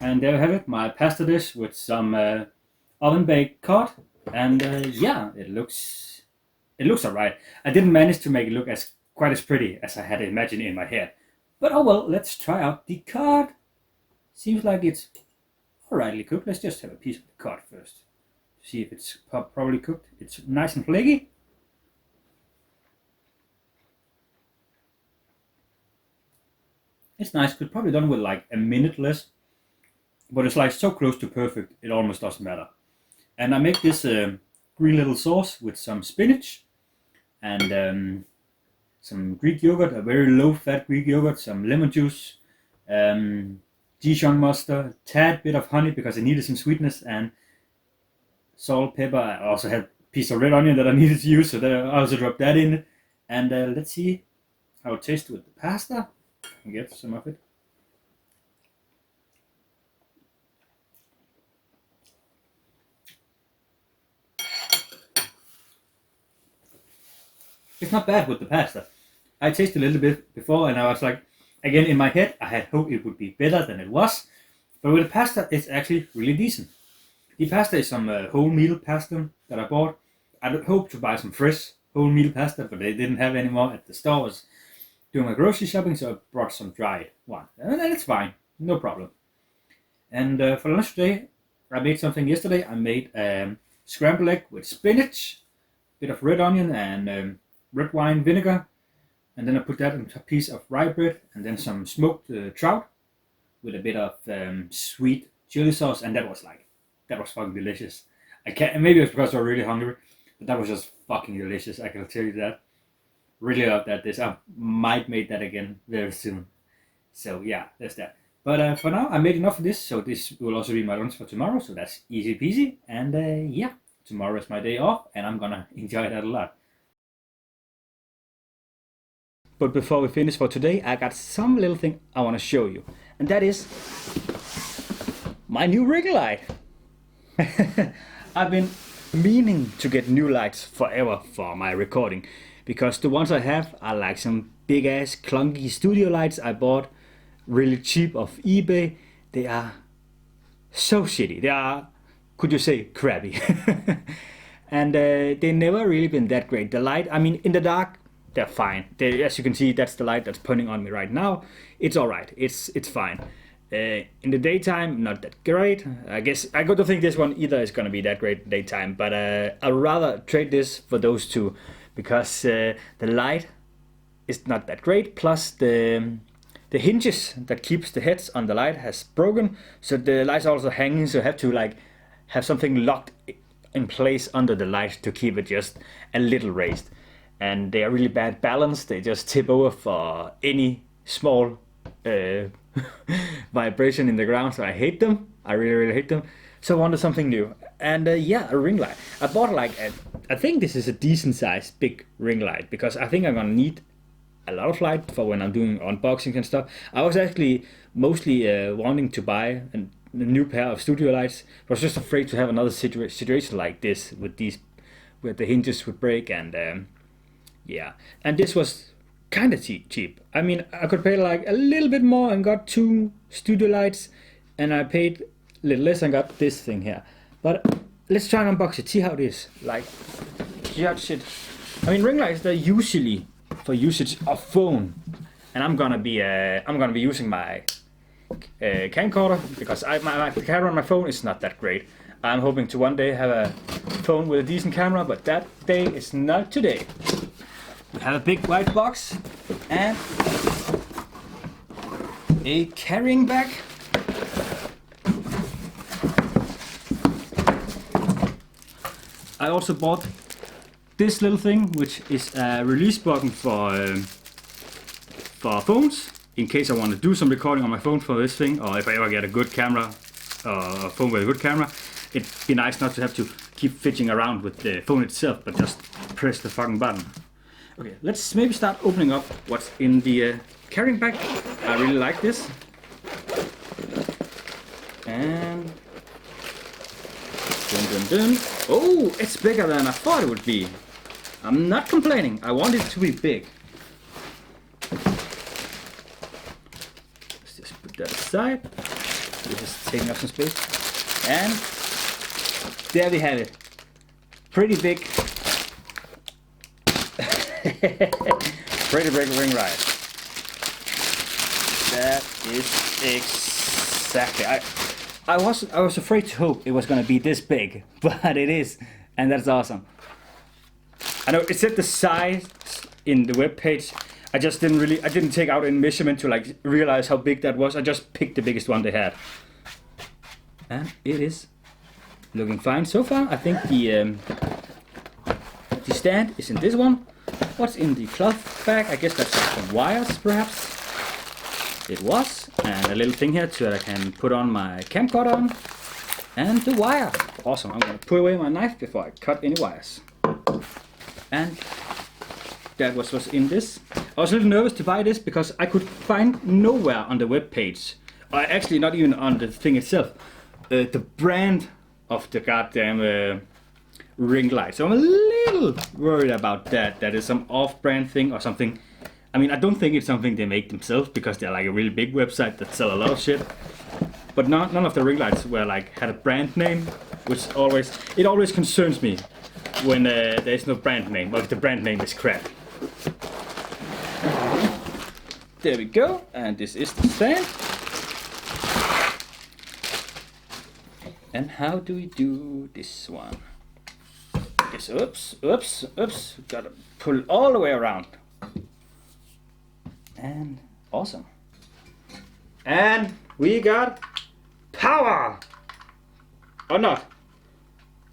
And there you have it, my pasta dish with some oven baked cod, and yeah, it looks alright. I didn't manage to make it look as quite as pretty as I had imagined in my head, but oh well. Let's try out the cod. Seems like it's alrightly cooked. Let's just have a piece of the cod first, see if it's properly cooked. It's nice and flaky. It's nice. Could probably done with like a minute less, but it's like so close to perfect it almost doesn't matter. And I make this green little sauce with some spinach and some Greek yogurt, a very low fat Greek yogurt, some lemon juice, Dijon mustard, a tad bit of honey because I needed some sweetness, and salt, pepper. I also had a piece of red onion that I needed to use, so that I also dropped that in. And let's see how it tastes with the pasta. I can get some of it. It's not bad with the pasta. I tasted a little bit before and I was like, again in my head, I had hoped it would be better than it was. But with the pasta, it's actually really decent. The pasta is some wholemeal pasta that I bought. I hoped to buy some fresh wholemeal pasta, but they didn't have any more at the store. I was doing my grocery shopping, so I brought some dried one. And it's fine, no problem. And for lunch today, I made something yesterday. I made scrambled egg with spinach, bit of red onion, and red wine vinegar, and then I put that in a piece of rye bread, and then some smoked trout with a bit of sweet chili sauce, and that was fucking delicious. I can't. Maybe it's because I was really hungry, but that was just fucking delicious. I can tell you that. Really love that dish. I might make that again very soon. So yeah, that's that. But for now, I made enough of this, so this will also be my lunch for tomorrow. So that's easy peasy. And yeah, tomorrow is my day off, and I'm gonna enjoy that a lot. But before we finish for today, I got some little thing I want to show you, and that is my new ring light. I've been meaning to get new lights forever for my recording, because the ones I have are like some big ass clunky studio lights I bought really cheap off eBay. They are so shitty. They are, could you say, crappy. And they never really been that great. The light, I mean, in the dark, they're fine. As you can see, that's the light that's pointing on me right now. It's all right. It's fine. In the daytime, not that great. I guess I got to think this one either is gonna be that great daytime, but I'd rather trade this for those two, because the light is not that great. Plus the hinges that keeps the heads on the light has broken, so the light's also hanging. So I have to like have something locked in place under the light to keep it just a little raised. And they are really bad balance. They just tip over for any small vibration in the ground. So I hate them. I really hate them. So I wanted something new. And yeah, a ring light. I bought like I think this is a decent sized big ring light, because I think I'm gonna need a lot of light for when I'm doing unboxings and stuff. I was actually mostly wanting to buy a new pair of studio lights. I was just afraid to have another situation like this with the hinges would break, and yeah, and this was kind of cheap. I mean, I could pay like a little bit more and got two studio lights, and I paid a little less and got this thing here. But let's try and unbox it, see how it is. Like, judge it I mean, ring lights, they're usually for usage of phone, and I'm gonna be using my camcorder because the camera on my phone is not that great. I'm hoping to one day have a phone with a decent camera, but that day is not today. We have a big white box and a carrying bag. I also bought this little thing, which is a release button for phones, in case I want to do some recording on my phone for this thing, or if I ever get a good camera, a phone with a good camera. It'd be nice not to have to keep fidgeting around with the phone itself, but just press the fucking button. Okay, let's maybe start opening up what's in the carrying bag. I really like this. And dun, dun, dun. Oh, it's bigger than I thought it would be. I'm not complaining. I want it to be big. Let's just put that aside. This is taking up some space. And there we have it. Pretty big. Pretty big ring light. That is exactly. I was afraid to hope it was gonna be this big, but it is, and that's awesome. I know it said the size in the web page. I didn't take out any measurement to like realize how big that was. I just picked the biggest one they had, and it is looking fine so far. I think the stand is in this one. What's in the cloth bag? I guess that's some wires, perhaps. It was, and a little thing here so that I can put on my camcorder on, and the wire. Awesome. I'm gonna put away my knife before I cut any wires. And that was what's in this. I was a little nervous to buy this because I could find nowhere on the web page, or actually not even on the thing itself, the brand of the goddamn ring light. So I'm a little worried about that. That is some off-brand thing or something. I mean, I don't think it's something they make themselves because they're like a really big website that sell a lot of shit. But none of the ring lights were like had a brand name, which always concerns me when there's no brand name or if the brand name is crap. There we go, and this is the stand. And how do we do this one? Yes, oops. Gotta pull it all the way around. And awesome. And we got power! Or not.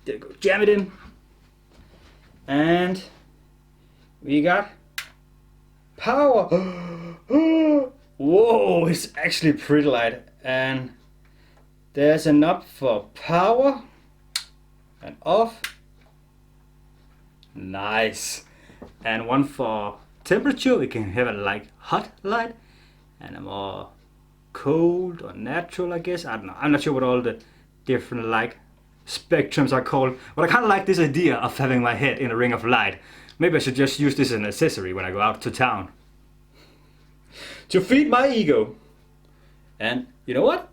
There we go, jam it in. And we got power. Whoa, it's actually pretty light. And there's a knob for power and off. Nice. And one for temperature. We can have a like hot light and a more cold or natural, I guess. I don't know. I'm not sure what all the different like spectrums are called, but I kind of like this idea of having my head in a ring of light. Maybe I should just use this as an accessory when I go out to town to feed my ego. And you know what?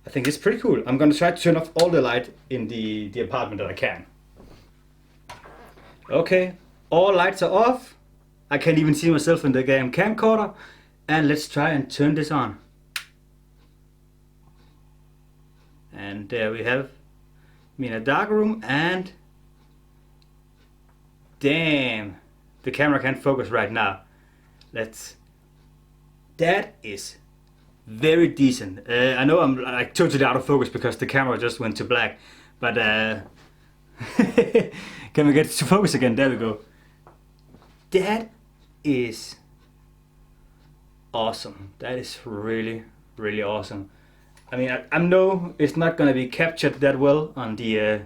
I think it's pretty cool. I'm gonna try to turn off all the light in the apartment that I can. Okay, all lights are off. I can't even see myself in the damn camcorder. And let's try and turn this on. And there we have me in a dark room, and damn, the camera can't focus right now. That is very decent. I know I'm like totally out of focus because the camera just went to black, but can we get to focus again? There we go. That is awesome. That is really, really awesome. I mean, I know it's not gonna be captured that well on the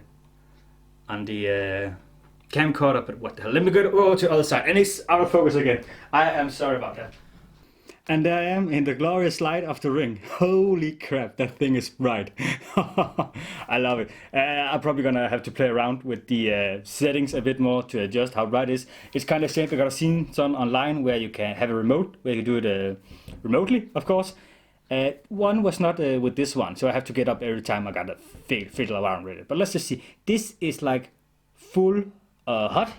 camcorder, but what the hell? Let me go over to the other side, and it's out of focus again. I am sorry about that. And there I am in the glorious light of the ring. Holy crap, that thing is bright. I love it. I'm probably gonna have to play around with the settings a bit more to adjust how bright it is. It's kind of shame because I've seen some online where you can have a remote, where you do it remotely, of course. One was not with this one, so I have to get up every time I gotta fiddle around with it. But let's just see. This is like full hot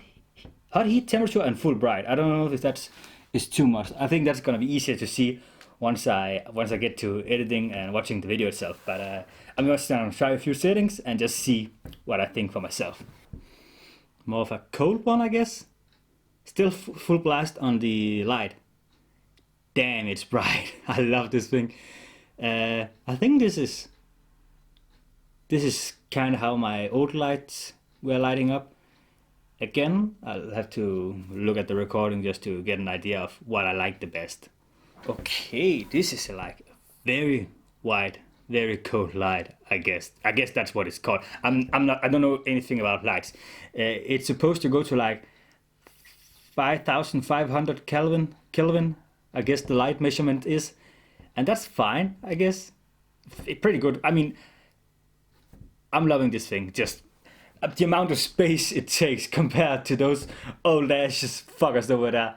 heat temperature and full bright. I don't know if that's is too much. I think that's gonna be easier to see once I get to editing and watching the video itself. But I'm just gonna try a few settings and just see what I think for myself. More of a cold one, I guess. Still full blast on the light. Damn, it's bright. I love this thing. I think this is kind of how my old lights were lighting up. Again, I'll have to look at the recording just to get an idea of what I like the best. Okay, this is like a very wide, very cold light. I guess that's what it's called. I don't know anything about lights. It's supposed to go to like 5,500 Kelvin. I guess the light measurement is, and that's fine. I guess pretty good. I mean, I'm loving this thing. Just the amount of space it takes compared to those old ass fuckers over there.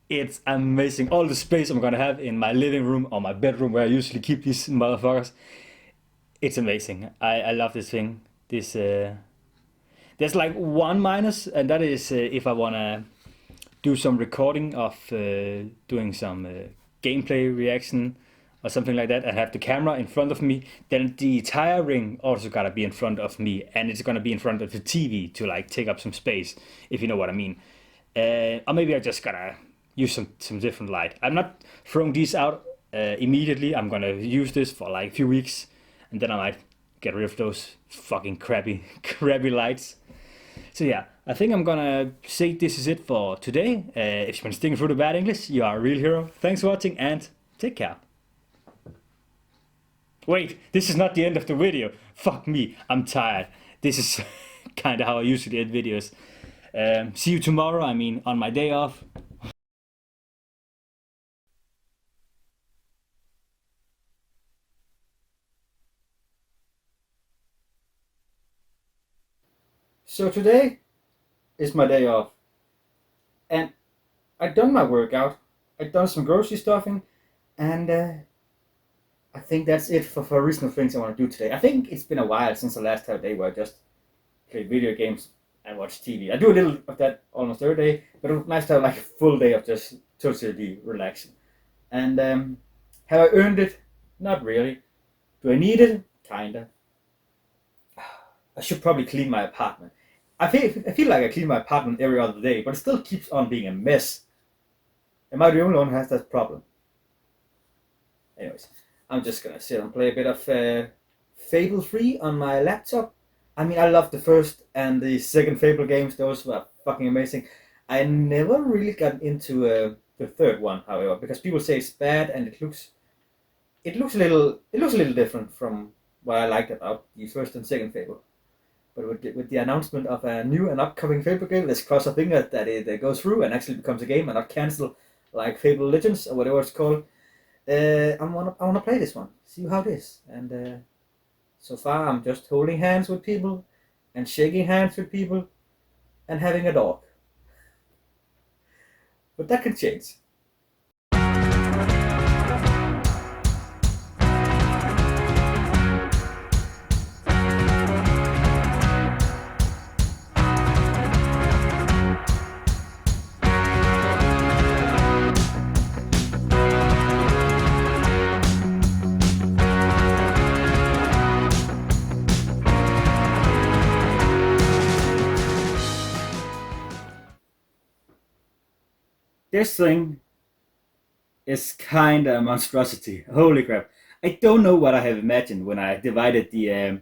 It's amazing. All the space I'm gonna have in my living room or my bedroom where I usually keep these motherfuckers. It's amazing. I love this thing. There's like one minus, and that is if I wanna do some recording of doing some gameplay reaction or something like that and have the camera in front of me, then the tire ring also gotta be in front of me, and it's gonna be in front of the TV to like take up some space, if you know what I mean. Or maybe I just gotta use some different light. I'm not throwing these out immediately. I'm gonna use this for like a few weeks, and then I might get rid of those fucking crappy lights. So yeah, I think I'm gonna say this is it for today. If you've been sticking through the bad English, you are a real hero. Thanks for watching and take care. Wait, this is not the end of the video. Fuck me, I'm tired. This is kind of how I usually edit videos. See you tomorrow, I mean on my day off. So today is my day off, and I've done my workout, I've done some grocery stuffing, and I think that's it for reasonable things I want to do today. I think it's been a while since the last time day where I just played video games and watched TV. I do a little of that almost every day, but it was nice to have like a full day of just totally relaxing. And have I earned it? Not really. Do I need it? Kinda. I should probably clean my apartment. I feel like I clean my apartment every other day, but it still keeps on being a mess. Am I the only one who has that problem? Anyways, I'm just gonna sit and play a bit of Fable 3 on my laptop. I mean, I love the first and the second Fable games. Those were fucking amazing. I never really got into the third one, however, because people say it's bad and it looks a little different from what I liked about the first and second Fable. But with the announcement of a new and upcoming Fable game, let's cross our fingers that it goes through and actually becomes a game and not cancel like Fable Legends or whatever it's called. I wanna play this one, see how it is. And so far, I'm just holding hands with people and shaking hands with people and having a dog. But that can change. This thing is kind of a monstrosity. Holy crap. I don't know what I have imagined when I divided the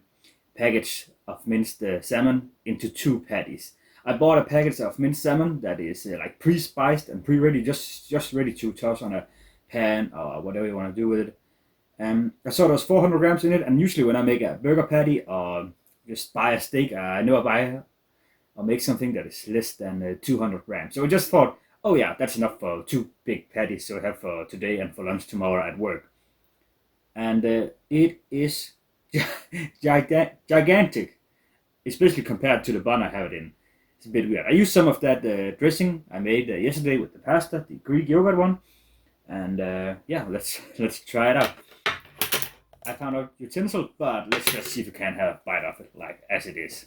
package of minced salmon into two patties. I bought a package of minced salmon that is like pre-spiced and pre-ready, just ready to toss on a pan or whatever you want to do with it. I saw there was 400 grams in it, and usually when I make a burger patty or just buy a steak, I know I buy or make something that is less than 200 grams. So I just thought, oh yeah, that's enough for two big patties to have for today and for lunch tomorrow at work. And it is gigantic, especially compared to the bun I have it in. It's a bit weird. I used some of that dressing I made yesterday with the pasta, the Greek yogurt one, and yeah, let's try it out. I found out utensil, but let's just see if we can have a bite of it, like as it is.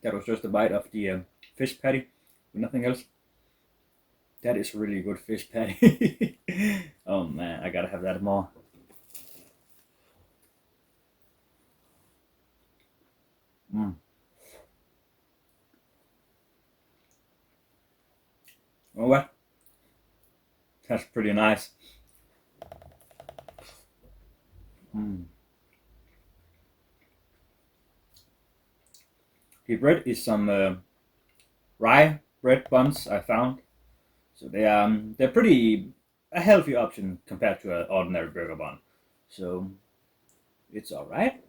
That was just a bite of the fish patty with nothing else. That is really good fish patty. Oh man, I gotta have that more. Mm. Oh what? That's pretty nice. Mm. The bread is some rye bread buns I found. So they're pretty a healthy option compared to an ordinary burger bun. So it's all right.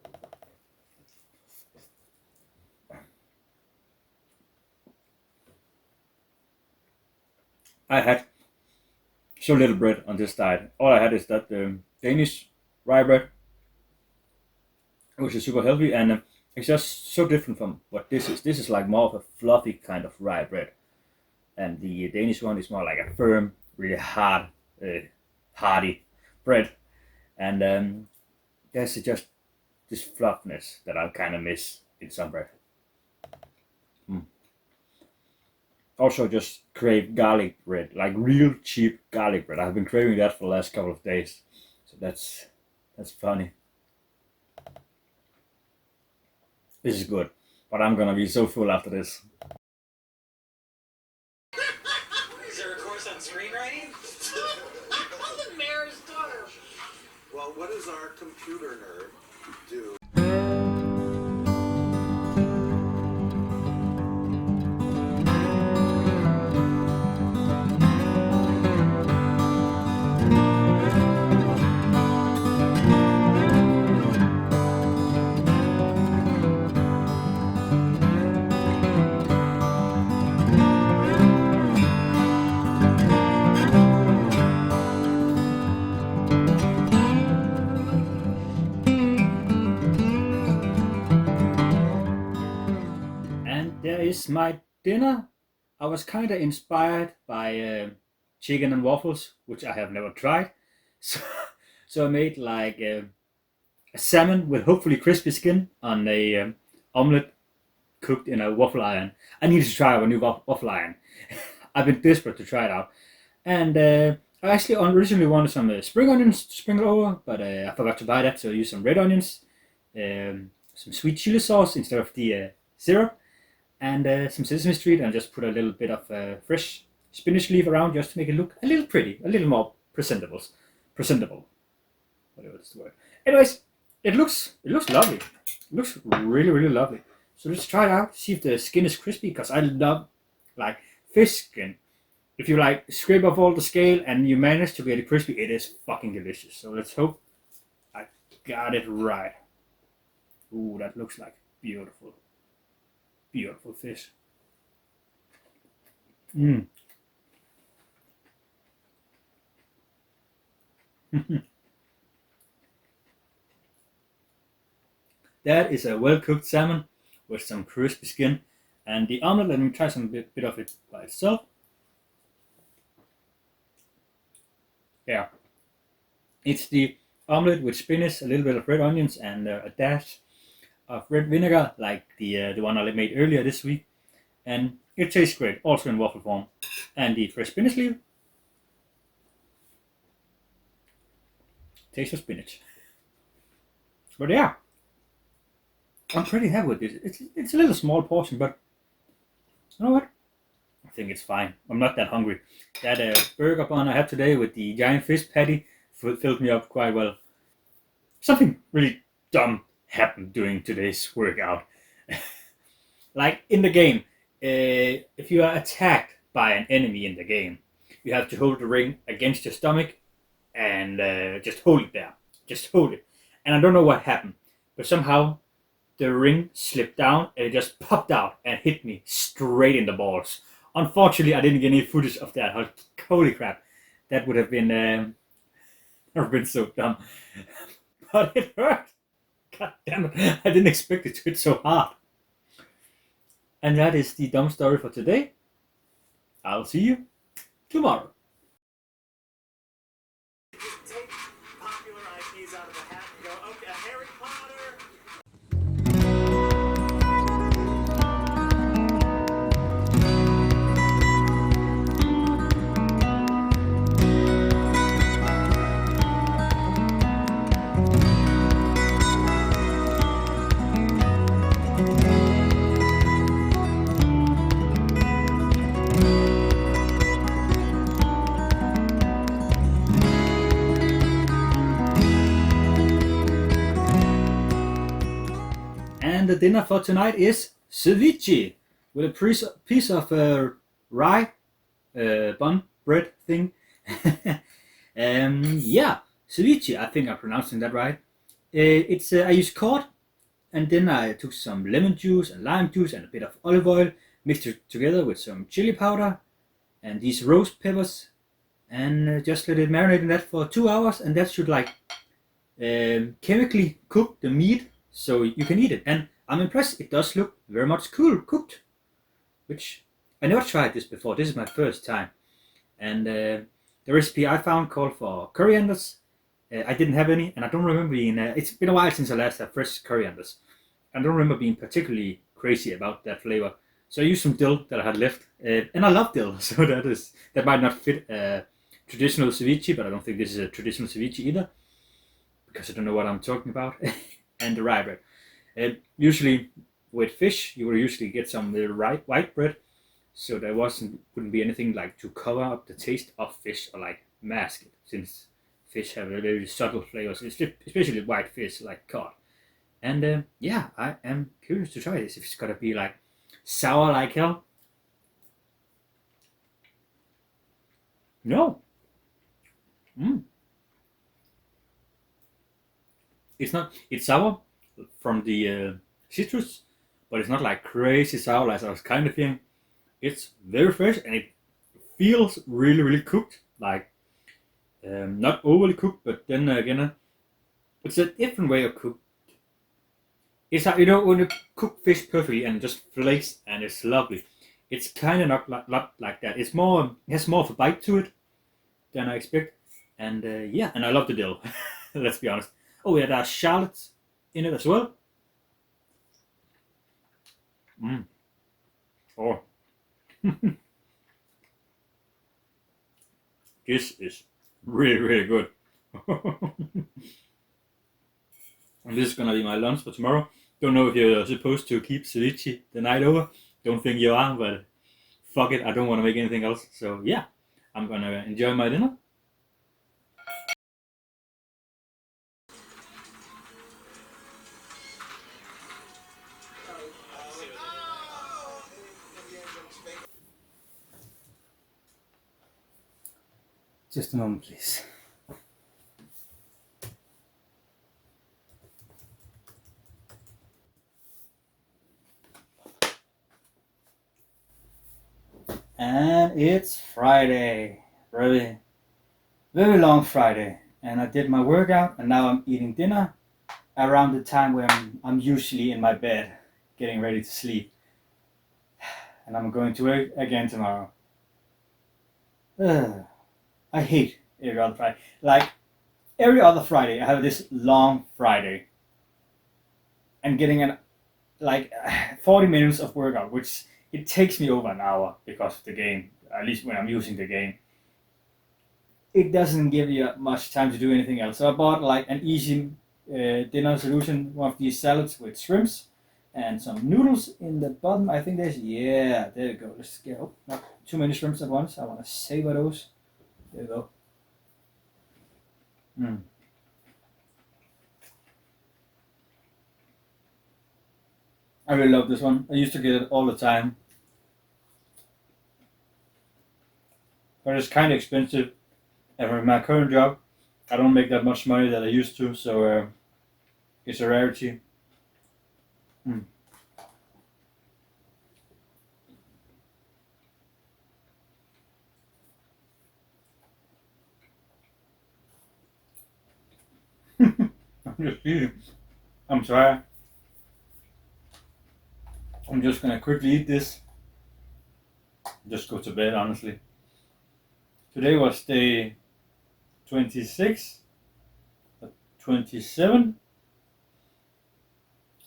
I had so little bread on this diet. All I had is that Danish rye bread, which is super healthy, and it's just so different from what this is. This is like more of a fluffy kind of rye bread, and the Danish one is more like a firm, really hard, hardy bread. And there's just this fluffiness that I kind of miss in some bread. Mm. Also, just crave garlic bread, like real cheap garlic bread. I've been craving that for the last couple of days, so that's funny. This is good, but I'm gonna be so full after this. Is there a course on screenwriting? I'm the mayor's daughter. Well, what does our computer nerd do? And there is my dinner. I was kind of inspired by chicken and waffles, which I have never tried. So, so I made like a salmon with hopefully crispy skin on a omelet cooked in a waffle iron. I need to try a new waffle iron. I've been desperate to try it out. And I actually originally wanted some spring onions to sprinkle over, but I forgot to buy that, so I used some red onions, some sweet chili sauce instead of the syrup, and some sesame street, and just put a little bit of fresh spinach leaf around just to make it look a little pretty, a little more presentable. Presentable, whatever is the word. Anyways, it looks lovely. It looks really lovely. So let's try it out. See if the skin is crispy, because I love like fish skin. If you like scrape off all the scale and you manage to get it crispy, it is fucking delicious. So let's hope I got it right. Ooh, that looks like beautiful, beautiful fish. Mm. That is a well cooked salmon with some crispy skin. And the omelet, let me try some bit of it by itself. Yeah, it's the omelet with spinach, a little bit of red onions, and a dash of red vinegar, like the one I made earlier this week. And it tastes great, also in waffle form. And the fresh spinach leaf tastes of spinach. But yeah, I'm pretty happy with this. It's a little small portion, but you know what? I think it's fine. I'm not that hungry. That burger bun I had today with the giant fish patty filled me up quite well. Something really dumb happened during today's workout. Like in the game, if you are attacked by an enemy in the game, you have to hold the ring against your stomach and just hold it there. Just hold it. And I don't know what happened, but somehow the ring slipped down and it just popped out and hit me straight in the balls. Unfortunately, I didn't get any footage of that. Holy crap, that would have been so dumb. But it hurt. God damn it! I didn't expect it to hit so hard. And that is the dumb story for today. I'll see you tomorrow. Take popular IPs out of the hat and go, okay, Harry Potter. and the dinner for tonight is ceviche with a piece of rye bun bread thing. Yeah, ceviche. I think I'm pronouncing that right. It's I use cod, and then I took some lemon juice and lime juice and a bit of olive oil, mixed it together with some chili powder and these rose peppers, and just let it marinate in that for 2 hours, and that should like chemically cook the meat so you can eat it. And I'm impressed. It does look very much cooked, which I never tried this before. This is my first time, and the recipe I found called for corianders. I didn't have any, and I don't remember being. It's been a while since I last had fresh corianders. I don't remember being particularly crazy about that flavor. So I used some dill that I had left, and I love dill, so that might not fit traditional ceviche, but I don't think this is a traditional ceviche either, because I don't know what I'm talking about. And the rye bread. Usually with fish, you will usually get some white bread, so there wouldn't be anything like to cover up the taste of fish or like mask it, since fish have a very subtle flavors, especially white fish like cod. And yeah, I am curious to try this. If it's gonna be like sour like hell. No. It's not. It's sour from the citrus, but it's not like crazy sour as I was kind of feeling. It's very fresh and it feels really, really cooked. Like not overly cooked, but then again, it's a different way of cook. It's like, when you cook fish perfectly and it just flakes and it's lovely. It's kind of not like that. It has more of a bite to it than I expect. And yeah, and I love the dill. Let's be honest. Oh yeah, there are shallots in it as well. Oh. This is really, really good. And this is gonna be my lunch for tomorrow. Don't know if you're supposed to keep ceviche the night over. Don't think you are, but fuck it, I don't want to make anything else. So yeah, I'm gonna enjoy my dinner. Just a moment, please. And it's Friday, very, very long Friday, and I did my workout, and now I'm eating dinner around the time where I'm usually in my bed, getting ready to sleep, and I'm going to work again tomorrow. I hate every other Friday. Like every other Friday, I have this long Friday, and getting like 40 minutes of workout, which it takes me over an hour because of the game, at least when I'm using the game. It doesn't give you much time to do anything else. So I bought like an easy dinner solution, one of these salads with shrimps and some noodles in the bottom. I think there you go. Let's get, not too many shrimps at once. I want to savor those. There you go. I really love this one. I used to get it all the time, but it's kind of expensive. And with my current job, I don't make that much money that I used to, so it's a rarity. I'm just eating. I'm sorry. I'm just gonna quickly eat this. Just go to bed, honestly. Today was day 26, 27.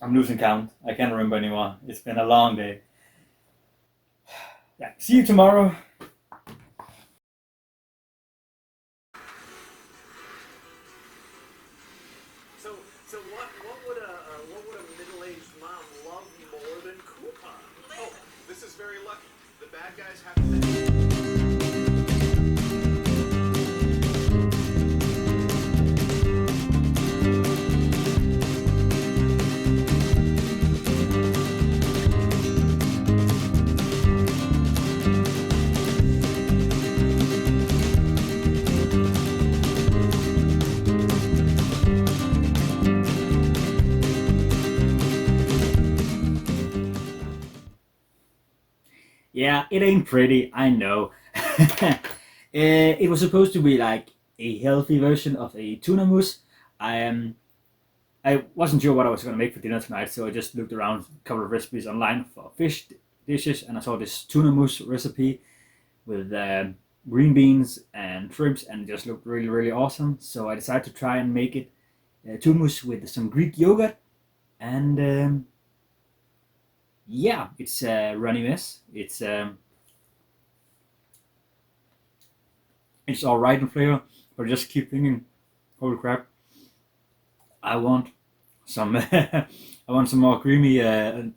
I'm losing count. I can't remember anymore. It's been a long day. Yeah. See you tomorrow. So what would a middle-aged mom love more than coupon? Oh, this is very lucky. The bad guys have. Yeah, it ain't pretty, I know. It was supposed to be like a healthy version of a tuna mousse. I wasn't sure what I was going to make for dinner tonight, so I just looked around a couple of recipes online for fish dishes, and I saw this tuna mousse recipe with green beans and shrimps, and it just looked really, really awesome. So I decided to try and make it tuna mousse with some Greek yogurt, and yeah, it's a runny mess. It's all right in flavor, but I just keep thinking, holy crap, I want some I want some more creamy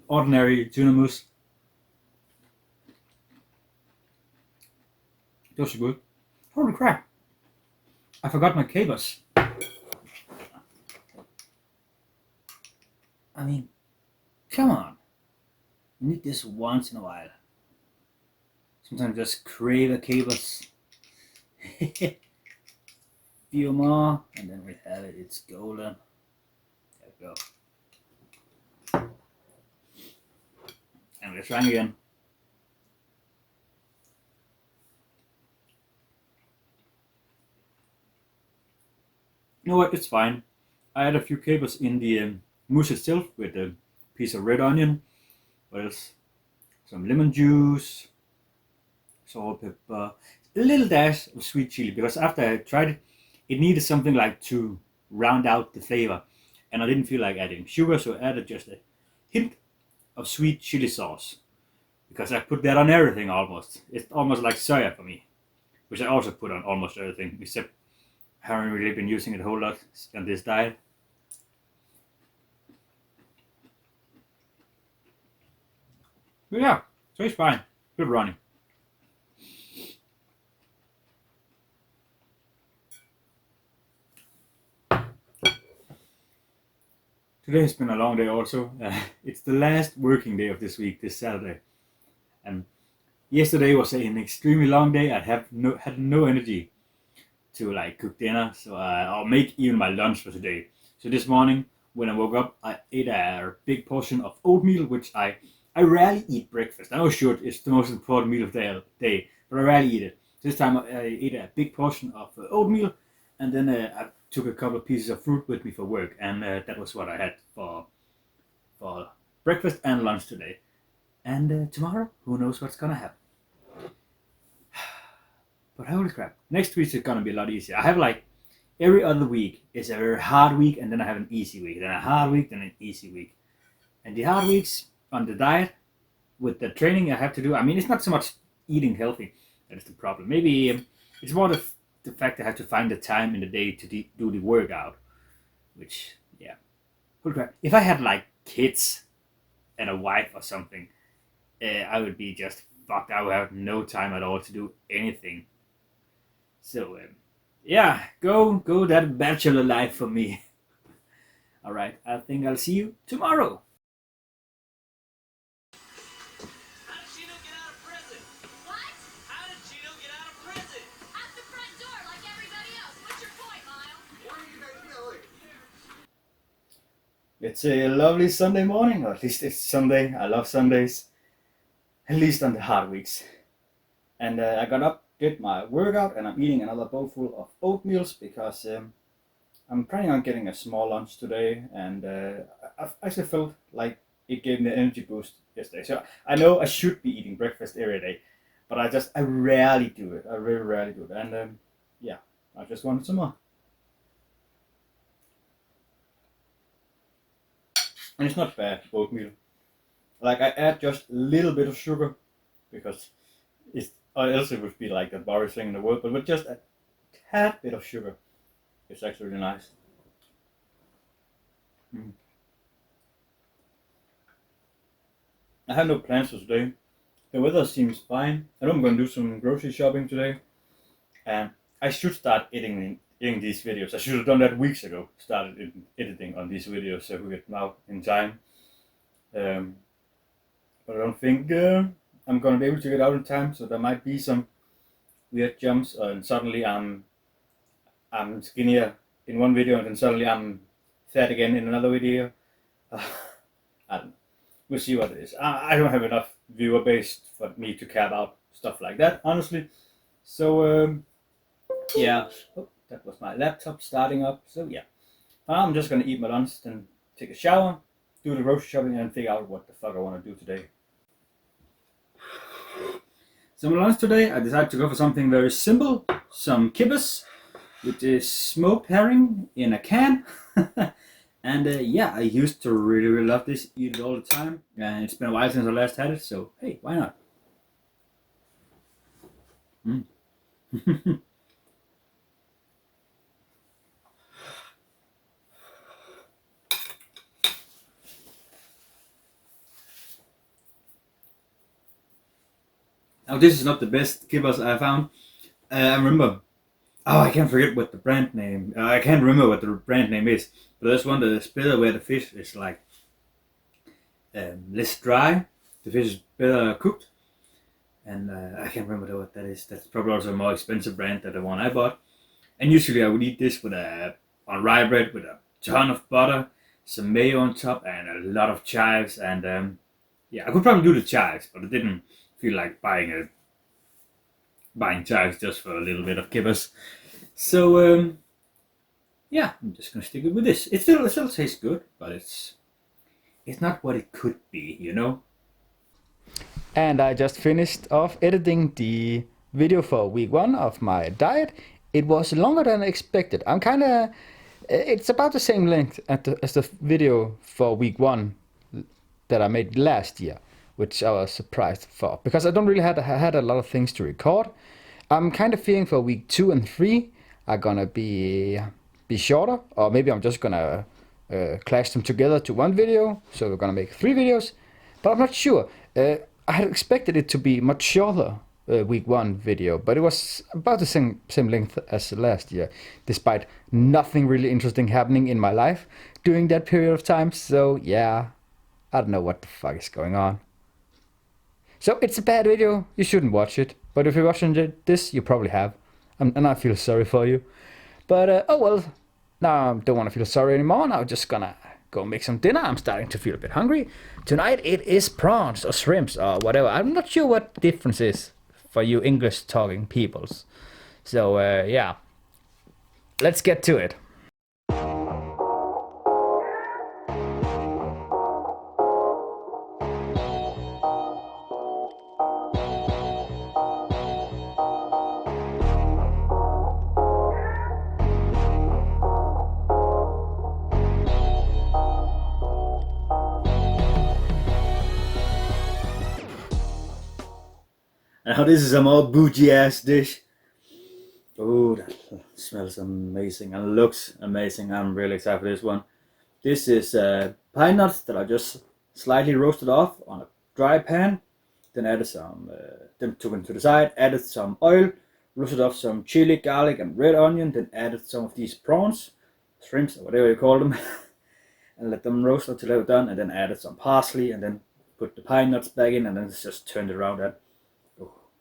ordinary tuna mousse. Those are good. Holy crap, I forgot my capers. I mean, come on, you need this once in a while. Sometimes just crave a capers. Few more, and then we have it. It's golden. There we go. And we're trying again. You know what? It's fine. I had a few capers in the mousse itself with a piece of red onion. What else? Some lemon juice, salt, pepper, a little dash of sweet chili, because after I tried it, it needed something like to round out the flavor, and I didn't feel like adding sugar, so I added just a hint of sweet chili sauce, because I put that on everything almost. It's almost like soya for me, which I also put on almost everything, except I haven't really been using it a whole lot on this diet. But yeah, so it's fine. Good running. Today has been a long day also. It's the last working day of this week, this Saturday. And yesterday was an extremely long day. I had no energy to like cook dinner, so I'll make even my lunch for today. So this morning when I woke up, I ate a big portion of oatmeal, which I rarely eat breakfast. I know sure it's the most important meal of the day, but I rarely eat it. This time I ate a big portion of oatmeal, and then I took a couple of pieces of fruit with me for work, and that was what I had for breakfast and lunch today. And tomorrow, who knows what's gonna happen. But holy crap, next week is gonna be a lot easier. I have like every other week is a very hard week, and then I have an easy week, then a hard week, then an easy week. And the hard weeks on the diet with the training I have to do, I mean, it's not so much eating healthy that is the problem. Maybe it's more the fact I have to find the time in the day to do the workout, which, yeah. Holy crap, if I had like kids and a wife or something, I would be just fucked. I would have no time at all to do anything. So, yeah, go that bachelor life for me. Alright, I think I'll see you tomorrow. How did Chino get out of prison? What? How did Chino get out of prison? Out the front door like everybody else. What's your point, Miles? What are you guys yelling? It's a lovely Sunday morning, or at least it's Sunday. I love Sundays, at least on the hard weeks. And I got up, did my workout, and I'm eating another bowlful of oatmeal because I'm planning on getting a small lunch today, and I actually felt like it gave me an energy boost yesterday. So I know I should be eating breakfast every day, but I rarely do it. I really rarely do it, and yeah, I just wanted some more. And it's not bad oatmeal. Like I add just a little bit of sugar because it's, or else it would be like the boringest thing in the world. But with just a tad bit of sugar, it's actually really nice. I have no plans for today. The weather seems fine. I know I'm going to do some grocery shopping today, and I should start editing these videos. I should have done that weeks ago. Started editing on these videos so we get them out in time. But I don't think I'm gonna be able to get out in time. So there might be some weird jumps, and suddenly I'm skinnier in one video, and then suddenly I'm fat again in another video. I don't know. We'll see what it is. I don't have enough viewer base for me to care about stuff like that, honestly. So yeah, oh, that was my laptop starting up. So yeah, I'm just gonna eat my lunch, then take a shower, do the grocery shopping, and figure out what the fuck I want to do today. So my lunch today, I decided to go for something very simple, some kibbas, which is smoked herring in a can. And yeah, I used to really love this, eat it all the time, and it's been a while since I last had it, so hey, why not? Now this is not the best kibbas I found. I remember, oh, I can't forget what the brand name. I can't remember what the brand name is. But there's one that is better where the fish is like less dry. The fish is better cooked, and I can't remember what that is. That's probably also a more expensive brand than the one I bought. And usually I would eat this with on rye bread with a ton of butter, some mayo on top, and a lot of chives. And yeah, I could probably do the chives, but I didn't feel like buying chives just for a little bit of kibbas. So yeah, I'm just gonna stick it with this. It still tastes good, but it's not what it could be, you know. And I just finished off editing the video for week 1 of my diet. It was longer than expected. It's about the same length as the video for week 1 that I made last year, which I was surprised for, because I don't really had a lot of things to record. I'm kind of feeling for week 2 and 3 are gonna be shorter, or maybe I'm just gonna clash them together to one video, so we're gonna make 3 videos, but I'm not sure. I had expected it to be much shorter, week 1 video, but it was about the same length as last year, despite nothing really interesting happening in my life during that period of time. So yeah, I don't know what the fuck is going on. So it's a bad video, you shouldn't watch it, but if you're watching this, you probably have, and I feel sorry for you. But oh well, now I don't want to feel sorry anymore. Now I'm just gonna go make some dinner. I'm starting to feel a bit hungry. Tonight it is prawns or shrimps or whatever. I'm not sure what the difference is for you English talking peoples. So yeah, let's get to it. Now this is a more bougie ass dish. Oh, that smells amazing and looks amazing. I'm really excited for this one. This is pine nuts that I just slightly roasted off on a dry pan. Then added some, then took them to the side, added some oil, roasted off some chili, garlic, and red onion. Then added some of these prawns, shrimps, or whatever you call them, and let them roast until they were done. And then added some parsley, and then put the pine nuts back in, and then just turned it around. That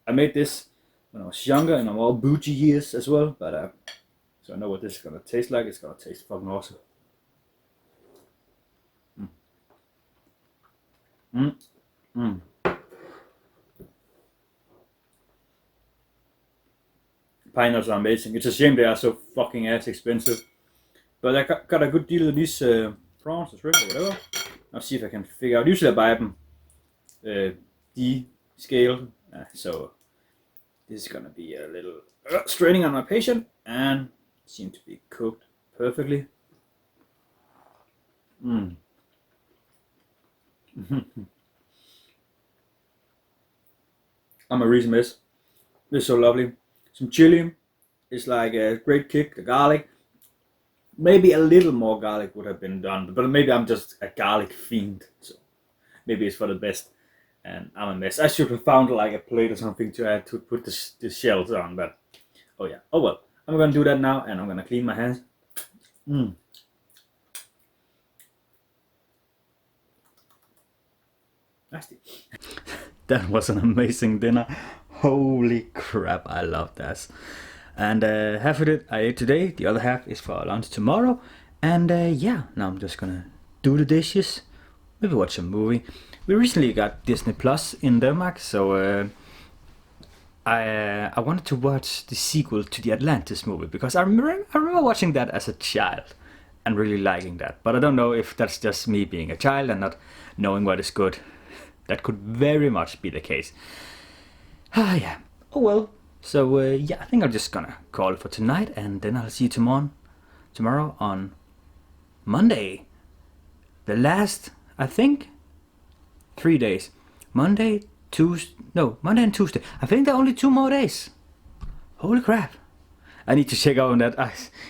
I made this when I was younger in all bougie years as well, but so I know what this is gonna taste like. It's gonna taste fucking awesome. Pine nuts are amazing. It's a shame they are so fucking ass expensive, but I got a good deal of these prawns or shrimp or whatever. I'll see if I can figure out. Usually I buy them descaled. So this is gonna be a little straining on my patient, and seem to be cooked perfectly. I'm a reason this. This is so lovely. Some chili is like a great kick. The garlic, maybe a little more garlic would have been done, but maybe I'm just a garlic fiend. So maybe it's for the best. And I'm a mess. I should have found like a plate or something to add to put the shells on, but oh yeah, oh well. I'm gonna do that now, and I'm gonna clean my hands. Nasty. That was an amazing dinner. Holy crap, I love that. And half of it I ate today, the other half is for lunch tomorrow. And yeah, now I'm just gonna do the dishes. maybe watch a movie. We recently got Disney Plus in Denmark, so I wanted to watch the sequel to the Atlantis movie because I remember watching that as a child and really liking that. But I don't know if that's just me being a child and not knowing what is good. That could very much be the case. Ah, yeah. Oh well. So yeah, I think I'm just gonna call it for tonight, and then I'll see you tomorrow on Monday. The last, I think, 3 days. Monday and Tuesday. I think there are only 2 more days. Holy crap. I need to check out on that.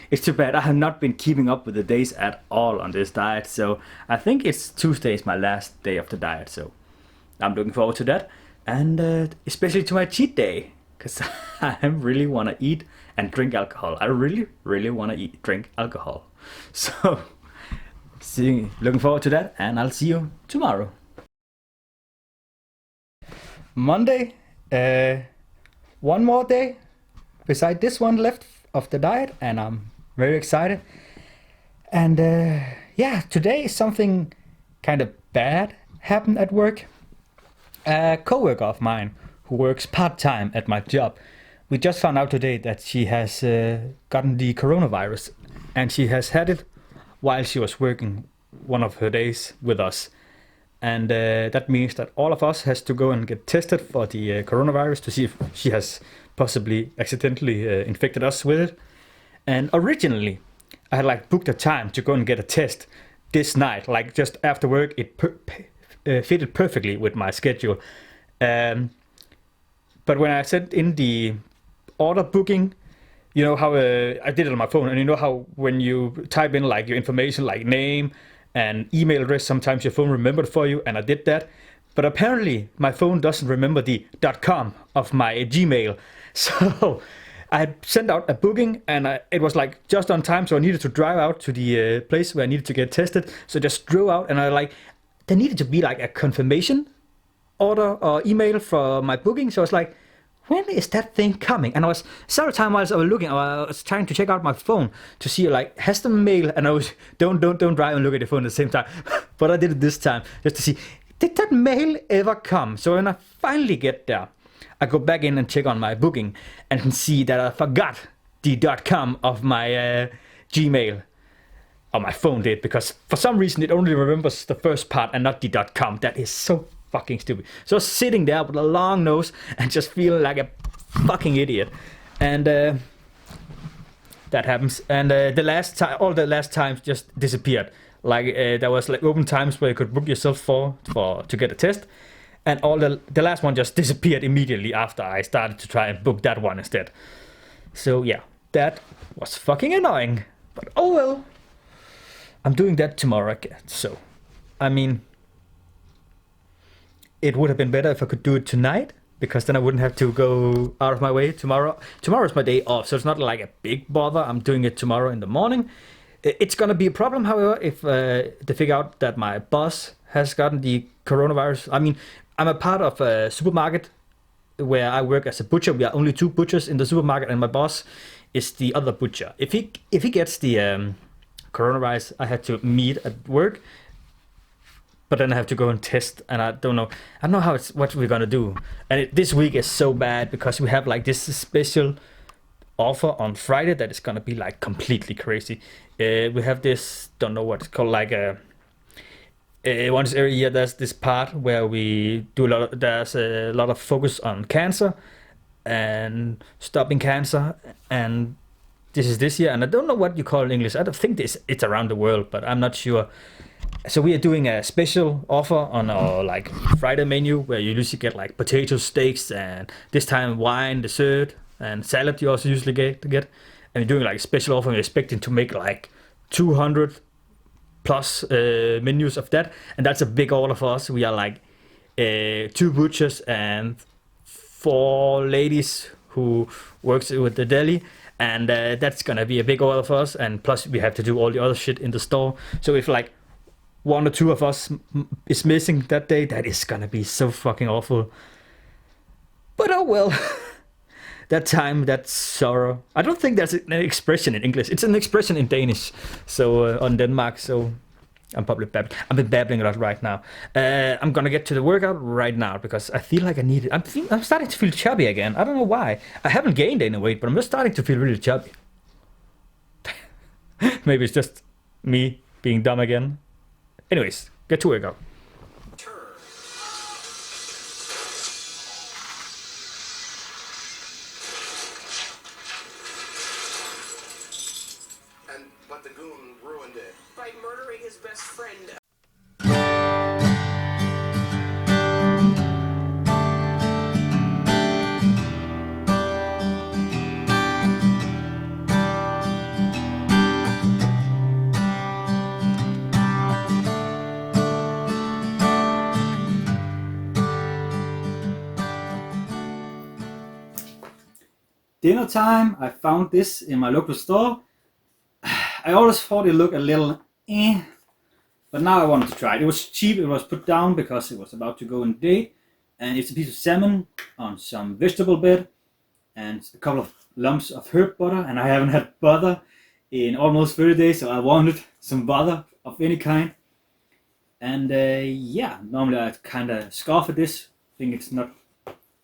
It's too bad. I have not been keeping up with the days at all on this diet. So I think it's Tuesday is my last day of the diet. So I'm looking forward to that. And especially to my cheat day. Because I really want to eat and drink alcohol. I really, really want to drink alcohol. So looking forward to that. And I'll see you tomorrow. Monday, one more day beside this one left of the diet, and I'm very excited. And yeah, today something kind of bad happened at work. A coworker of mine who works part-time at my job, we just found out today that she has gotten the coronavirus, and she has had it while she was working one of her days with us. And that means that all of us has to go and get tested for the coronavirus to see if she has possibly accidentally infected us with it. And originally, I had like booked a time to go and get a test this night, like just after work. It fitted perfectly with my schedule. But when I sent in the order booking, you know how I did it on my phone, and you know how when you type in like your information, like name and email address, sometimes your phone remembered for you, and I did that. But apparently my phone doesn't remember the .com of my Gmail. So I had sent out a booking, and it was like just on time, so I needed to drive out to the place where I needed to get tested. So I just drove out, and there needed to be like a confirmation order or email for my booking. So I was like, when is that thing coming? And I was several times while I was looking, I was trying to check out my phone to see like, has the mail, and I was, don't drive and look at the phone at the same time. But I did it this time just to see, did that mail ever come? So when I finally get there, I go back in and check on my booking and can see that I forgot the .com of my Gmail. Or my phone did, because for some reason it only remembers the first part and not the .com. That is so fucking stupid. So sitting there with a long nose and just feeling like a fucking idiot. And that happens. And all the last times just disappeared. Like there was like open times where you could book yourself for to get a test. And all the last one just disappeared immediately after I started to try and book that one instead. So yeah, that was fucking annoying. But oh well. I'm doing that tomorrow again. So, I mean, it would have been better if I could do it tonight, because then I wouldn't have to go out of my way tomorrow. Tomorrow's my day off, so it's not like a big bother. I'm doing it tomorrow in the morning. It's going to be a problem, however, if they figure out that my boss has gotten the coronavirus. I mean, I'm a part of a supermarket where I work as a butcher. We are only 2 butchers in the supermarket, and my boss is the other butcher. If he gets the coronavirus, I had to meet at work, but then I have to go and test, and I don't know what we're gonna do. And this week is so bad because we have like this special offer on Friday that is gonna be like completely crazy. We have this, don't know what it's called, like once every year there's this part where we do there's a lot of focus on cancer and stopping cancer, and this is this year, and I don't know what you call it in English. I don't think it's around the world, but I'm not sure. So we are doing a special offer on our like Friday menu where you usually get like potato steaks, and this time wine, dessert, and salad you also usually get. And we're doing like a special offer. We're expecting to make like 200 plus menus of that, and that's a big order for us. We are like 2 butchers and 4 ladies who works with the deli. And that's gonna be a big order for us, and plus we have to do all the other shit in the store. So if like 1 or 2 of us is missing that day, that is gonna be so fucking awful. But oh well. That time, that sorrow. I don't think that's an expression in English. It's an expression in Danish, so on Denmark. So I'm probably babbling. I've been babbling a lot right now. I'm gonna get to the workout right now because I feel like I need it. I'm starting to feel chubby again. I don't know why. I haven't gained any weight, but I'm just starting to feel really chubby. Maybe it's just me being dumb again. Anyways, get to workout. But the goon ruined it. By murdering his best friend. Dinner time. I found this in my local store. I always thought it looked a little but now I wanted to try it. It was cheap, it was put down because it was about to go on date, and it's a piece of salmon on some vegetable bed and a couple of lumps of herb butter, and I haven't had butter in almost 30 days, so I wanted some butter of any kind. And yeah, normally I kind of scoff at this, think it's not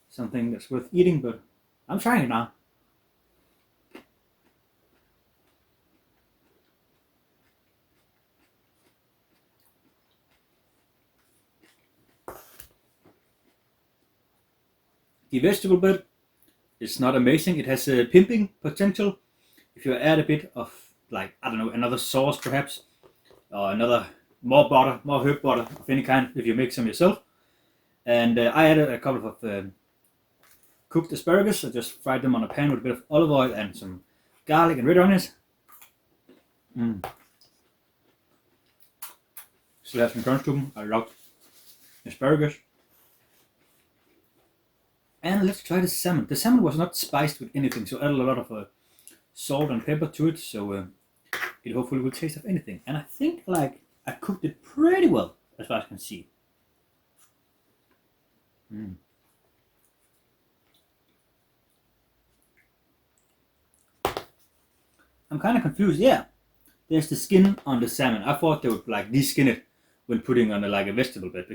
something that's worth eating, but I'm trying it now. The vegetable bed is not amazing. It has a pimping potential. If you add a bit of, like, I don't know, another sauce perhaps, or another more butter, more herb butter of any kind, if you make some yourself. And I added a couple of cooked asparagus. I just fried them on a pan with a bit of olive oil and some garlic and red onions. Still have some crunch to them. I love asparagus. And let's try the salmon. The salmon was not spiced with anything, so I added a lot of salt and pepper to it, so it hopefully will taste of anything. And I think like I cooked it pretty well, as far as I can see. I'm kind of confused. Yeah, there's the skin on the salmon. I thought they would like de-skin it when putting on like a vegetable bed,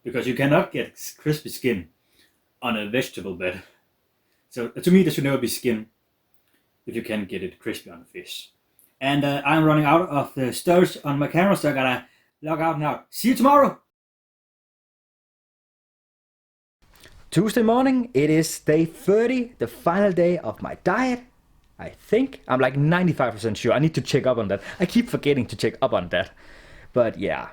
because you cannot get crispy skin on a vegetable bed. So to me, there should never be skin if you can get it crispy on a fish. And I'm running out of the storage on my camera, so I gotta log out now. See you tomorrow! Tuesday morning, it is day 30, the final day of my diet. I think. I'm like 95% sure. I need to check up on that. I keep forgetting to check up on that. But yeah.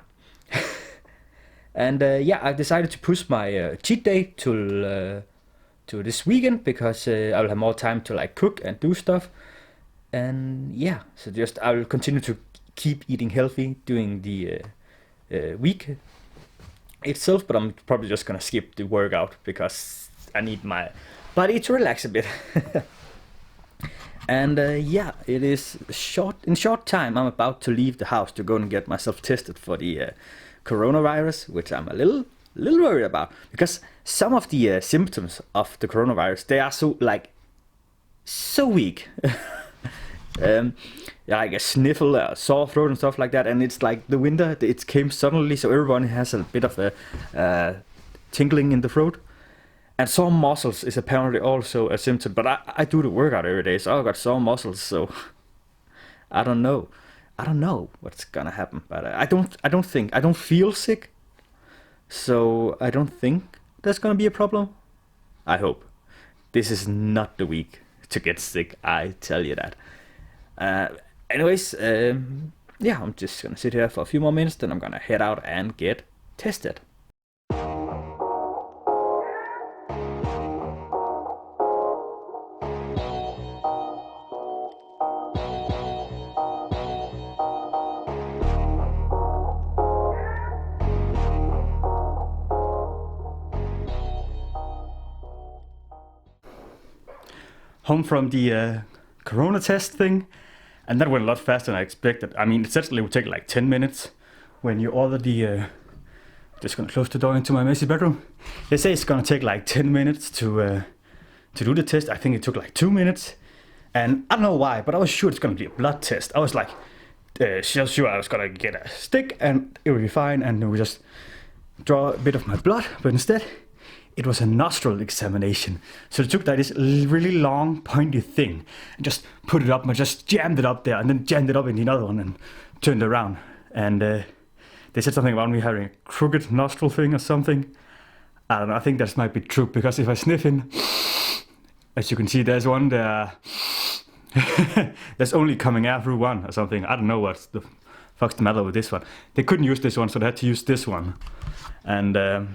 And yeah, I decided to push my cheat day to this weekend because I will have more time to like cook and do stuff. And yeah, so just I will continue to keep eating healthy during the week itself, but I'm probably just gonna skip the workout because I need my body to relax a bit. And yeah, it is in short time I'm about to leave the house to go and get myself tested for the coronavirus, which I'm a little worried about, because some of the symptoms of the coronavirus, they are so weak. Like a sniffle, a sore throat and stuff like that, and it's like the winter, it came suddenly, so everyone has a bit of a tingling in the throat. And sore muscles is apparently also a symptom, but I do the workout every day, so I've got sore muscles, so I don't know what's gonna happen, but I don't feel sick, so I don't think there's gonna be a problem. I hope. This is not the week to get sick, I tell you that. Anyways, yeah, I'm just gonna sit here for a few more minutes, then I'm gonna head out and get tested. Home from the corona test thing, and that went a lot faster than I expected. I mean, it essentially would take like 10 minutes when you order the just gonna close the door into my messy bedroom. They say it's gonna take like 10 minutes to do the test. I think it took like 2 minutes, and I don't know why, but I was sure it's gonna be a blood test. I was like sure I was gonna get a stick and it would be fine, and we just draw a bit of my blood, but instead it was a nostril examination. So they took this really long pointy thing and just put it up, and just jammed it up there, and then jammed it up in the other one and turned it around. And they said something about me having a crooked nostril thing or something. I don't know, I think that might be true, because if I sniff in, as you can see, there's one there. There's only coming air through one or something. I don't know what the fuck's the matter with this one. They couldn't use this one, so they had to use this one. And I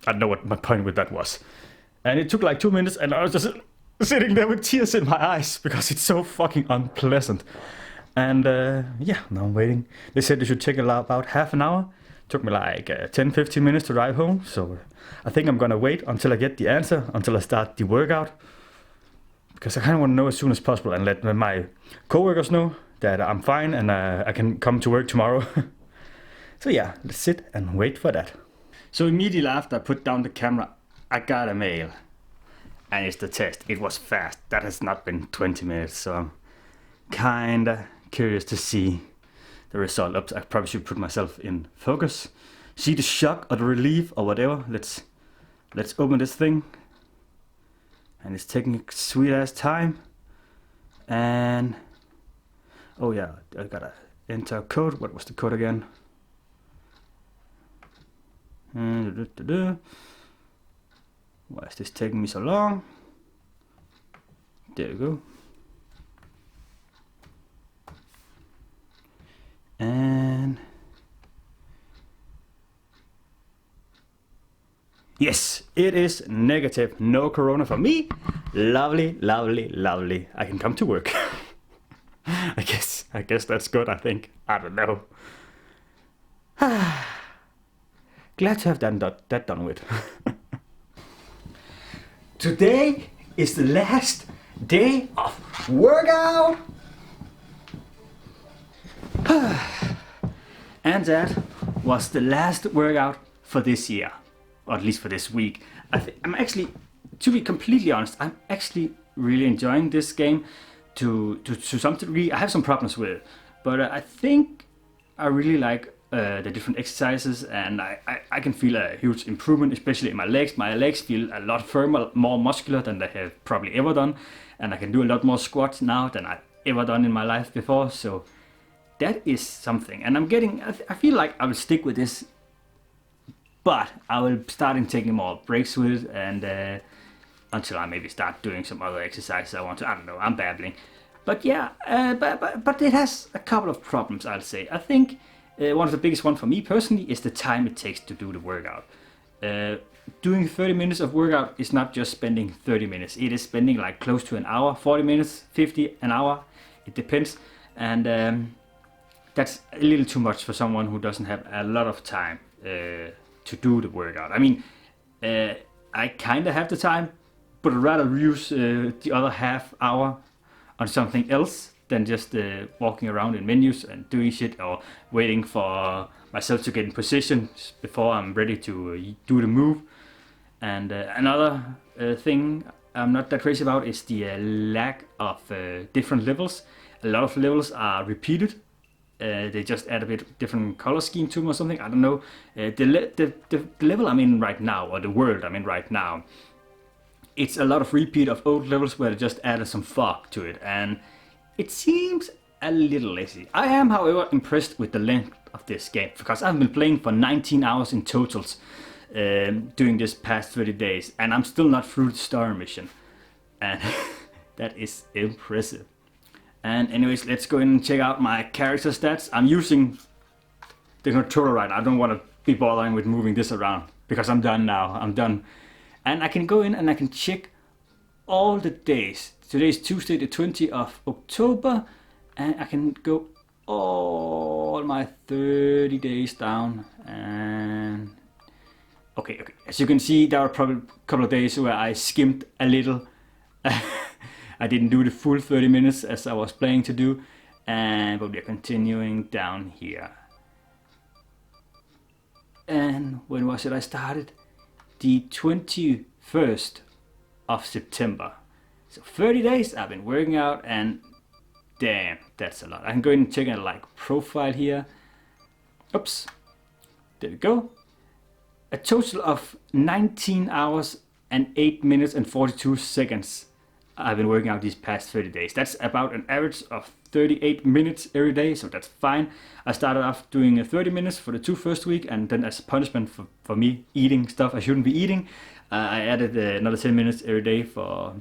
don't know what my point with that was. And it took like 2 minutes, and I was just sitting there with tears in my eyes because it's so fucking unpleasant. And yeah, now I'm waiting. They said it should take about half an hour. Took me like 10-15 minutes to drive home. So I think I'm gonna wait until I get the answer, until I start the workout. Because I kind of want to know as soon as possible and let my co-workers know that I'm fine and I can come to work tomorrow. So yeah, let's sit and wait for that. So immediately after I put down the camera, I got a mail. And it's the test. It was fast. That has not been 20 minutes, so I'm kinda curious to see the result. Oops, I probably should put myself in focus. See the shock or the relief or whatever. Let's open this thing. And it's taking a sweet ass time. And oh yeah, I gotta enter a code. What was the code again? Why is this taking me so long? There we go. And yes, it is negative. No corona for me. Lovely, lovely, lovely. I can come to work. I guess that's good, I think. I don't know. Glad to have that done with. Today is the last day of workout. And that was the last workout for this year, or at least for this week. I'm actually, to be completely honest, I'm actually really enjoying this game to some degree. I have some problems with it, but I think I really like the different exercises, and I can feel a huge improvement, especially in my legs. My legs feel a lot firmer, more muscular than they have probably ever done, and I can do a lot more squats now than I've ever done in my life before. So that is something, and I feel like I will stick with this, but I will start taking more breaks with it, and until I maybe start doing some other exercises I want to. I don't know, I'm babbling, but yeah, but it has a couple of problems, I'll say. I think one of the biggest one for me personally is the time it takes to do the workout. Doing 30 minutes of workout is not just spending 30 minutes. It is spending like close to an hour, 40 minutes, 50, an hour. It depends, and that's a little too much for someone who doesn't have a lot of time to do the workout. I mean, I kind of have the time, but I'd rather use the other half hour on something else than just walking around in menus and doing shit, or waiting for myself to get in position before I'm ready to do the move. And another thing I'm not that crazy about is the lack of different levels. A lot of levels are repeated. They just add a bit different color scheme to them or something. I don't know. The level I'm in right now, or the world I'm in right now, it's a lot of repeat of old levels where they just added some fog to it, and it seems a little lazy. I am, however, impressed with the length of this game, because I've been playing for 19 hours in totals during this past 30 days, and I'm still not through the star mission, and that is impressive. And anyways, let's go in and check out my character stats. I'm using the controller right now. I don't want to be bothering with moving this around, because I'm done now. I'm done. And I can go in and I can check all the days. Today is Tuesday, the 20th of October, and I can go all my 30 days down. And okay. As you can see, there are probably a couple of days where I skimmed a little. I didn't do the full 30 minutes as I was planning to do, but we're continuing down here. And when was it I started? The 21st of September. So 30 days I've been working out, and Damn, that's a lot. I can go in and check a like profile here. Oops, there we go. A total of 19 hours and 8 minutes and 42 seconds I've been working out these past 30 days. That's about an average of 38 minutes every day, so that's fine. I started off doing 30 minutes for the 2 first week, and then as a punishment for me eating stuff I shouldn't be eating, I added another 10 minutes every day for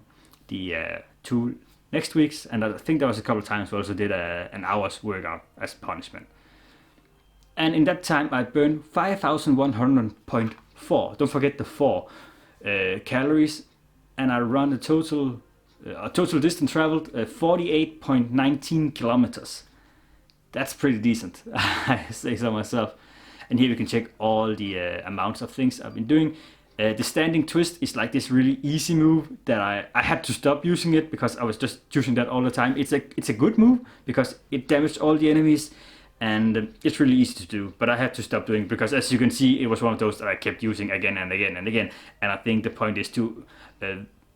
the 2 next weeks, and I think there was a couple of times where I also did an hour's workout as punishment. And in that time I burned 5,100.4, don't forget the 4 calories, and I run a total distance traveled 48.19 kilometers. That's pretty decent, I say so myself. And here we can check all the amounts of things I've been doing. The standing twist is like this really easy move that I had to stop using it because I was just using that all the time. It's a good move because it damaged all the enemies, and it's really easy to do, but I had to stop doing it because, as you can see, it was one of those that I kept using again and again and again. And I think the point is to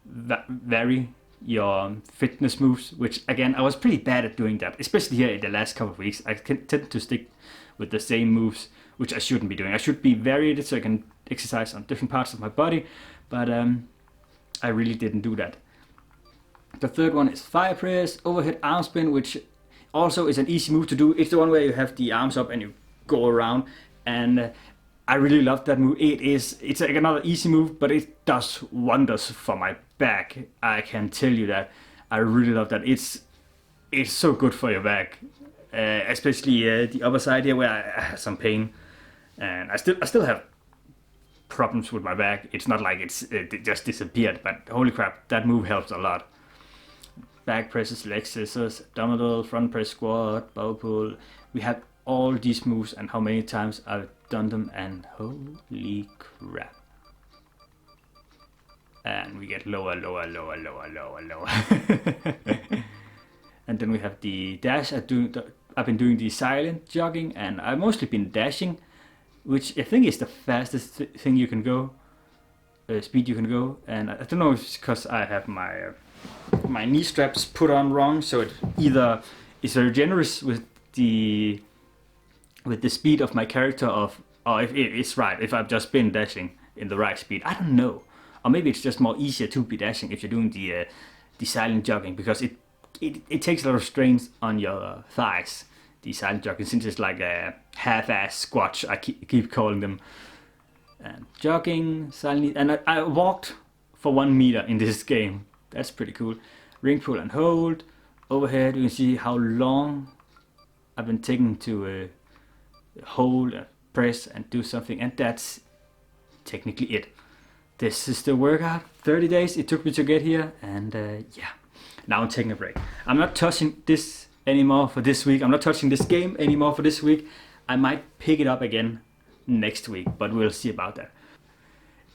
vary your fitness moves, which again I was pretty bad at doing that, especially here in the last couple of weeks. I tend to stick with the same moves, which I shouldn't be doing. I should be varied so I can exercise on different parts of my body, but I really didn't do that. The third one is fire press, overhead arm spin, which also is an easy move to do. It's the one where you have the arms up and you go around, and I really love that move. It's like another easy move, but it does wonders for my back. I can tell you that. I really love that. It's so good for your back, especially the upper side here where I have some pain, and I still have problems with my back. It's not like it just disappeared, but holy crap, that move helps a lot. Back presses, leg scissors, abdominal, front press squat, bow pull. We have all these moves and how many times I've done them, and holy crap. And we get lower. And then we have the dash. I've been doing the silent jogging, and I've mostly been dashing, which I think is the fastest thing you can go, speed you can go. And I don't know if it's because I have my knee straps put on wrong, so it either is very generous with the speed of my character, or if it's right, if I've just been dashing in the right speed. I don't know, or maybe it's just more easier to be dashing if you're doing the silent jogging, because it takes a lot of strains on your thighs, the silent jogging, since it's like a half-ass squat, I keep calling them. And jogging silently, and I walked for 1 meter in this game. That's pretty cool. Ring pull and hold. Overhead, you can see how long I've been taking to hold, press, and do something, and that's technically it. This is the workout. 30 days it took me to get here, and yeah. Now I'm taking a break. I'm not touching this anymore for this week. I'm not touching this game anymore for this week. I might pick it up again next week, but we'll see about that.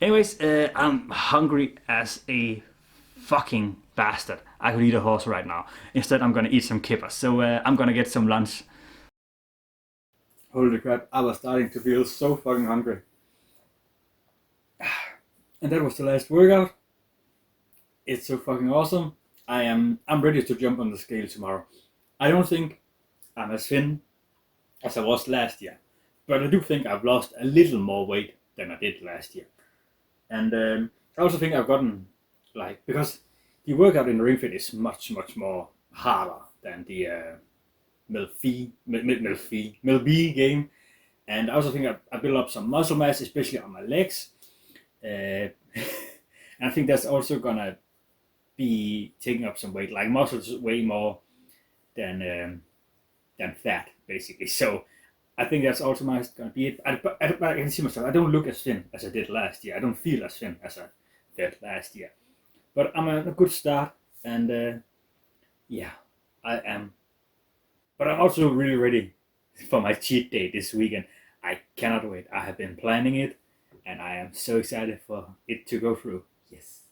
Anyways, I'm hungry as a fucking bastard. I could eat a horse right now. Instead, I'm gonna eat some kippers. So I'm gonna get some lunch. Holy crap, I was starting to feel so fucking hungry. And that was the last workout. It's so fucking awesome. I'm ready to jump on the scale tomorrow. I don't think I'm as thin as I was last year, but I do think I've lost a little more weight than I did last year. And I also think I've gotten, like, because the workout in the Ring Fit is much more harder than the Mel B game, and I also think I built up some muscle mass, especially on my legs, and I think that's also gonna be taking up some weight. Like, muscles way more than fat, basically. So I think that's also gonna be it. I can see myself. I don't look as thin as I did last year. I don't feel as thin as I did last year. But I'm at a good start, and yeah, I am. But I'm also really ready for my cheat day this weekend. I cannot wait. I have been planning it, and I am so excited for it to go through. Yes.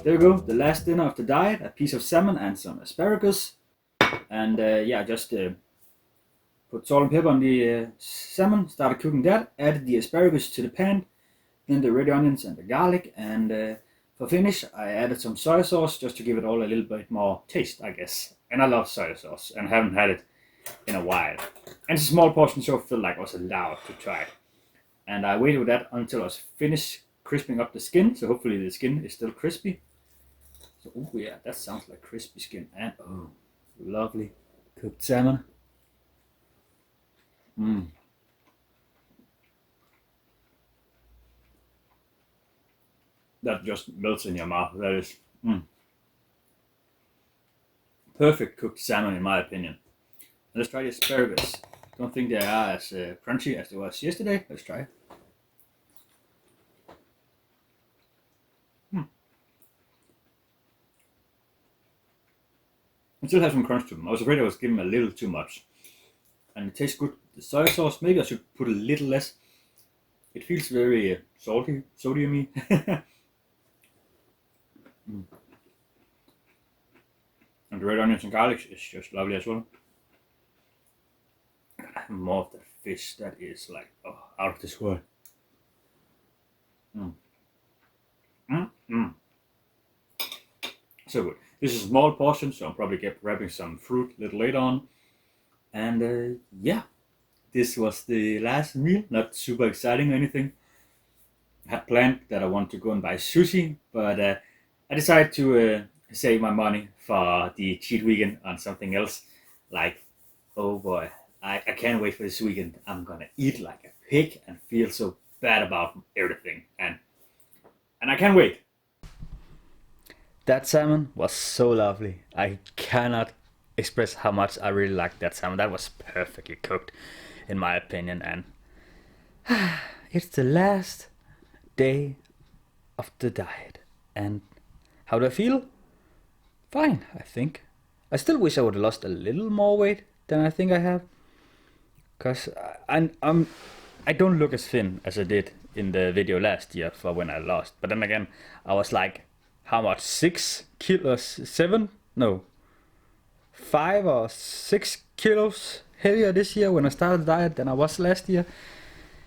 there we go, the last dinner of the diet, a piece of salmon and some asparagus. And yeah, just put salt and pepper on the salmon, started cooking that, added the asparagus to the pan, then the red onions and the garlic, and for finish I added some soy sauce just to give it all a little bit more taste, I guess. And I love soy sauce and haven't had it in a while. And it's a small portion, so I felt like I was allowed to try it. And I waited with that until I was finished crisping up the skin, so hopefully the skin is still crispy. So, oh yeah, that sounds like crispy skin. And oh, lovely cooked salmon. That just melts in your mouth. That is perfect cooked salmon in my opinion. Let's try the asparagus. Don't think they are as crunchy as they was yesterday. Let's try it. It still has some crunch to them. I was afraid I was giving them a little too much. And it tastes good. The soy sauce, maybe I should put a little less. It feels very salty, sodium-y. And the red onions and garlic is just lovely as well. I gotta have more of that fish. That is like, oh, out of this world. So good. This is a small portion, so I'll probably get grabbing some fruit a little later on. And yeah, this was the last meal. Not super exciting or anything. I had planned that I want to go and buy sushi, but I decided to save my money for the cheat weekend on something else. Like, oh boy, I can't wait for this weekend. I'm gonna eat like a pig and feel so bad about everything. And I can't wait. That salmon was so lovely. I cannot express how much I really liked that salmon. That was perfectly cooked, in my opinion. And it's the last day of the diet. And how do I feel? Fine, I think. I still wish I would have lost a little more weight than I think I have. Because I don't look as thin as I did in the video last year for when I lost. But then again, I was like, how much? 6 kilos? 7? No. 5 or 6 kilos heavier this year when I started the diet than I was last year.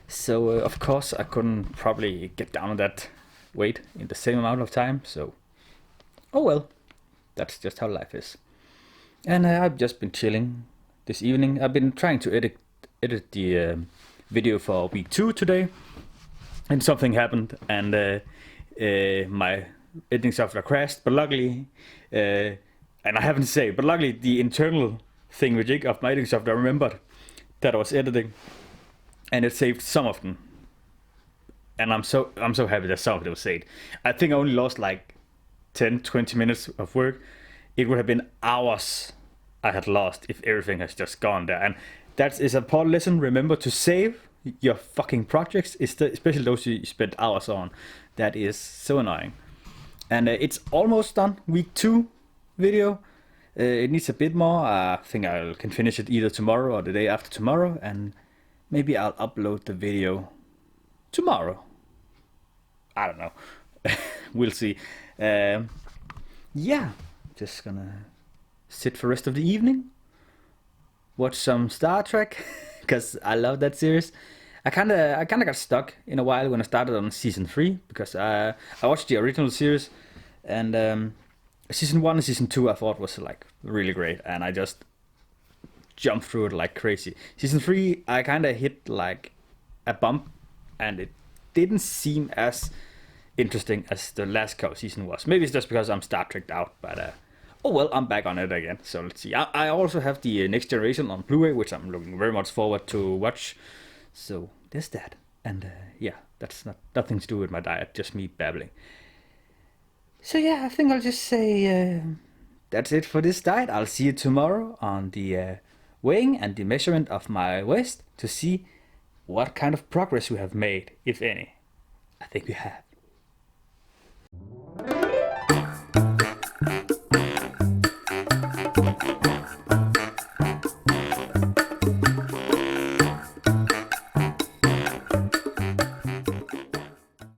So of course I couldn't probably get down on that weight in the same amount of time. So, oh well, that's just how life is. And I've just been chilling this evening. I've been trying to edit the video for week 2 today, and something happened, and my editing software crashed. But luckily, and I haven't said, but luckily the internal thing of my editing software remembered that I was editing, and it saved some of them. And I'm so happy that some of it was saved. I think I only lost like 10-20 minutes of work. It would have been hours I had lost if everything has just gone there. And that is a important lesson. Remember to save your fucking projects, especially those you spend hours on. That is so annoying. And it's almost done. Week 2 video. It needs a bit more. I think I can finish it either tomorrow or the day after tomorrow. And maybe I'll upload the video tomorrow. I don't know. We'll see. Yeah, just gonna sit for the rest of the evening, watch some Star Trek, because I love that series. I kinda got stuck in a while when I started on season 3, because I watched the original series, and season 1 and season 2 I thought was like really great, and I just jumped through it like crazy. Season 3 I kinda hit like a bump, and it didn't seem as interesting as the last season was. Maybe it's just because I'm Star Trek'd out, but oh well, I'm back on it again. So let's see. I also have the Next Generation on Blu-ray, which I'm looking very much forward to watch. So there's that. And yeah, that's nothing to do with my diet, just me babbling. So yeah, I think I'll just say that's it for this diet. I'll see you tomorrow on the weighing and the measurement of my waist to see what kind of progress we have made, if any. I think we have.